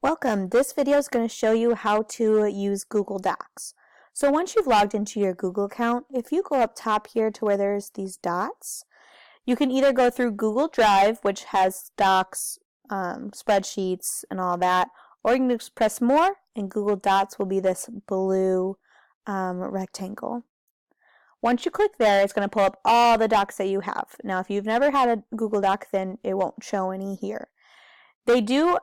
Welcome. This video is going to show you how to use Google Docs. So once you've logged into your Google account, if you go up top here to where there's these dots, you can either go through Google Drive, which has docs, spreadsheets, and all that, or you can just press more, and Google Docs will be this blue rectangle. Once you click there, it's going to pull up all the docs that you have. Now, if you've never had a Google Doc, then it won't show any here. They do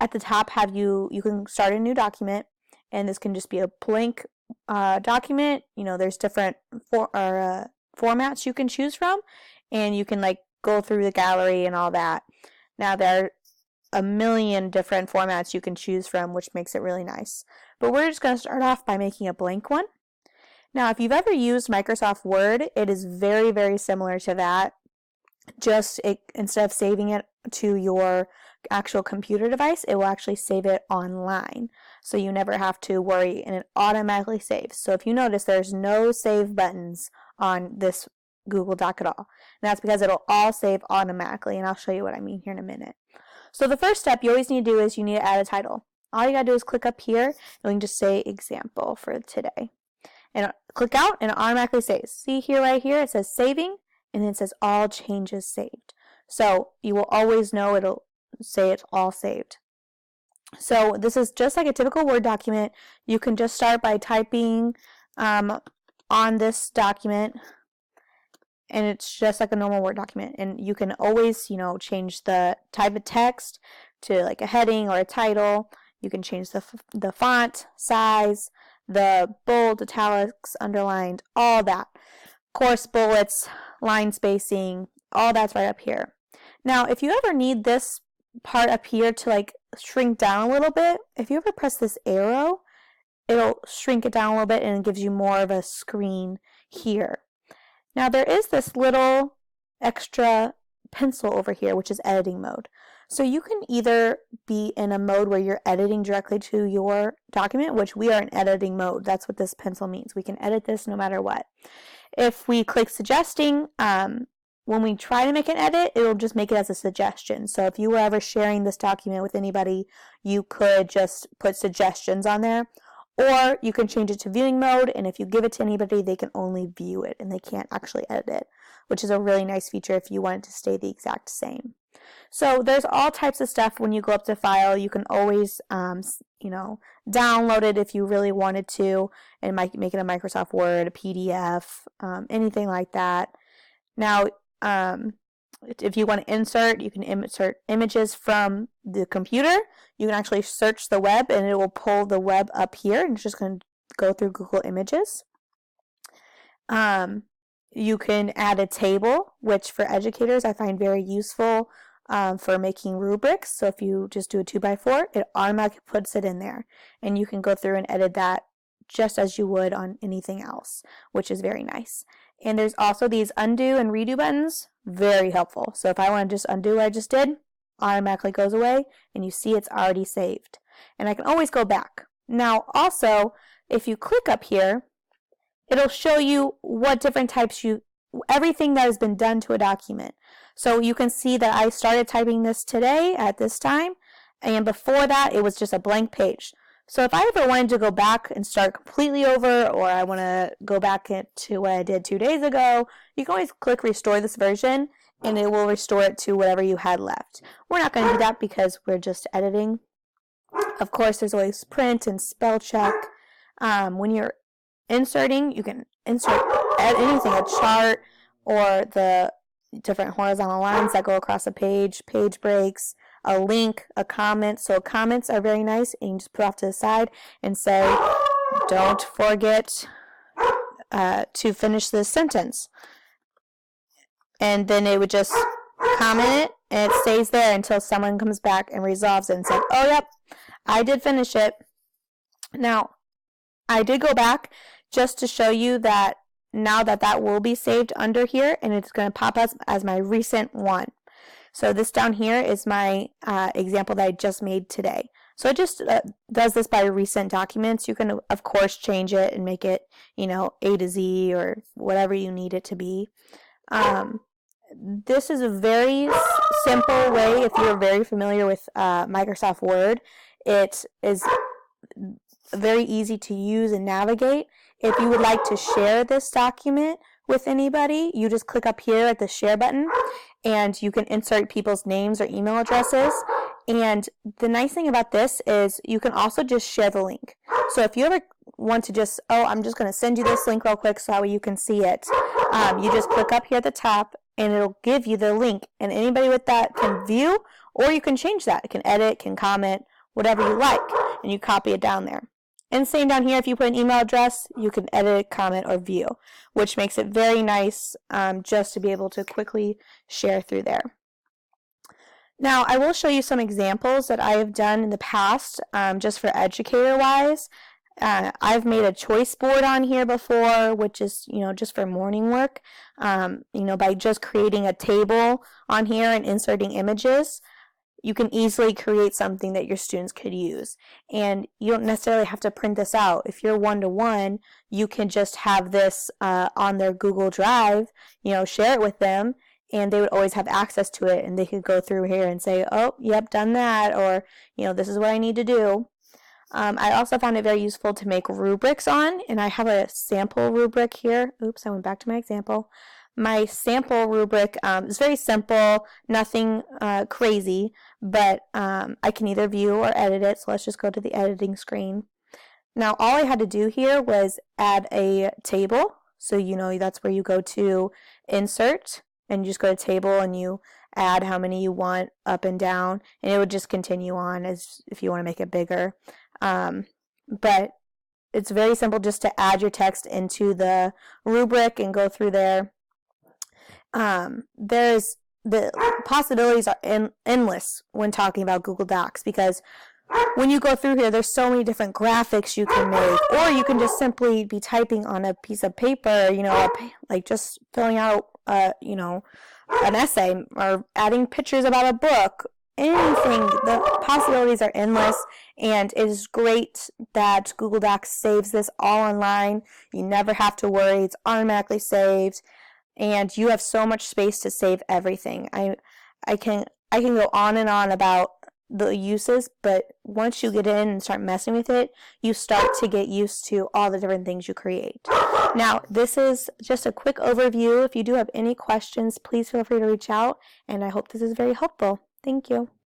at the top have you can start a new document, and this can just be a blank document. You know, there's different formats you can choose from, and you can like go through the gallery and all that. Now there are a million different formats you can choose from, which makes it really nice. But we're just going to start off by making a blank one. Now, if you've ever used Microsoft Word, it is very, very similar to that. Just instead of saving it to your actual computer device, it will actually save it online. So you never have to worry, and it automatically saves. So if you notice, there's no save buttons on this Google Doc at all. And that's because it'll all save automatically, and I'll show you what I mean here in a minute. So the first step you always need to do is you need to add a title. All you gotta do is click up here, and we can just say example for today. And click out, and it automatically saves. See here, right here, it says saving, and then it says all changes saved. So you will always know it'll say it's all saved. So this is just like a typical Word document. You can just start by typing on this document, and it's just like a normal Word document. And you can always, change the type of text to like a heading or a title. You can change the font size, the bold, italics, underlined, all that. Of course, bullets, line spacing, all that's right up here. Now, if you ever need this part up here to like shrink down a little bit, if you ever press this arrow, it'll shrink it down a little bit and it gives you more of a screen here. Now, there is this little extra pencil over here, which is editing mode. So you can either be in a mode where you're editing directly to your document, which we are in editing mode. That's what this pencil means. We can edit this no matter what. If we click suggesting, when we try to make an edit, it'll just make it as a suggestion. So if you were ever sharing this document with anybody, you could just put suggestions on there. Or you can change it to viewing mode, and if you give it to anybody, they can only view it and they can't actually edit it, which is a really nice feature if you want it to stay the exact same. So there's all types of stuff when you go up to file. You can always, download it if you really wanted to, and make it a Microsoft Word, a PDF, anything like that. Now, if you want to insert, you can insert images from the computer. You can actually search the web, and it will pull the web up here, and it's just going to go through Google Images. You can add a table, which for educators I find very useful for making rubrics. So if you just do a 2x4, it automatically puts it in there, and you can go through and edit that just as you would on anything else, which is very nice. And there's also these undo and redo buttons, very helpful. So if I want to just undo what I just did, automatically goes away, and you see it's already saved. And I can always go back. Now also, if you click up here, it'll show you what different types everything that has been done to a document. So you can see that I started typing this today at this time, and before that it was just a blank page. So if I ever wanted to go back and start completely over, or I want to go back to what I did 2 days ago, you can always click restore this version, and it will restore it to whatever you had left. We're not going to do that because we're just editing. Of course, there's always print and spell check. When you're inserting, you can insert anything, a chart, or the different horizontal lines that go across a page breaks, a link, a comment. So comments are very nice, and you just put off to the side and say, don't forget to finish this sentence. And then it would just comment it, and it stays there until someone comes back and resolves it and said, oh, yep, I did finish it. Now, I did go back just to show you that now that will be saved under here, and it's going to pop up as my recent one. So this down here is my example that I just made today. So it just does this by recent documents. You can, of course, change it and make it, A to Z or whatever you need it to be. this is a very simple way. If you're very familiar with Microsoft Word, it is very easy to use and navigate. If you would like to share this document with anybody, you just click up here at the share button and you can insert people's names or email addresses. And the nice thing about this is you can also just share the link. So if you ever want to just, I'm just going to send you this link real quick so that way you can see it, you just click up here at the top and it'll give you the link, and anybody with that can view, or you can change that. It can edit, can comment, whatever you like, and you copy it down there. And same down here, if you put an email address, you can edit, comment, or view, which makes it very nice just to be able to quickly share through there. Now, I will show you some examples that I have done in the past, just for educator-wise. I've made a choice board on here before, which is, just for morning work, by just creating a table on here and inserting images. You can easily create something that your students could use. And you don't necessarily have to print this out. If you're one-to-one, you can just have this on their Google Drive, share it with them, and they would always have access to it, and they could go through here and say, oh, yep, done that, or, this is what I need to do. I also found it very useful to make rubrics on, and I have a sample rubric here. Oops, I went back to my example. My sample rubric is very simple, nothing crazy, but I can either view or edit it, so let's just go to the editing screen. Now, all I had to do here was add a table, so that's where you go to insert, and you just go to table and you add how many you want up and down, and it would just continue on as if you want to make it bigger. But it's very simple just to add your text into the rubric and go through there. There's the possibilities are endless when talking about Google Docs, because when you go through here, there's so many different graphics you can make, or you can just simply be typing on a piece of paper, like just filling out, an essay, or adding pictures about a book, anything. The possibilities are endless, and it is great that Google Docs saves this all online. You never have to worry. It's automatically saved, and you have so much space to save everything. I can go on and on about the uses, but once you get in and start messing with it, you start to get used to all the different things you create. Now, this is just a quick overview. If you do have any questions, please feel free to reach out, and I hope this is very helpful. Thank you.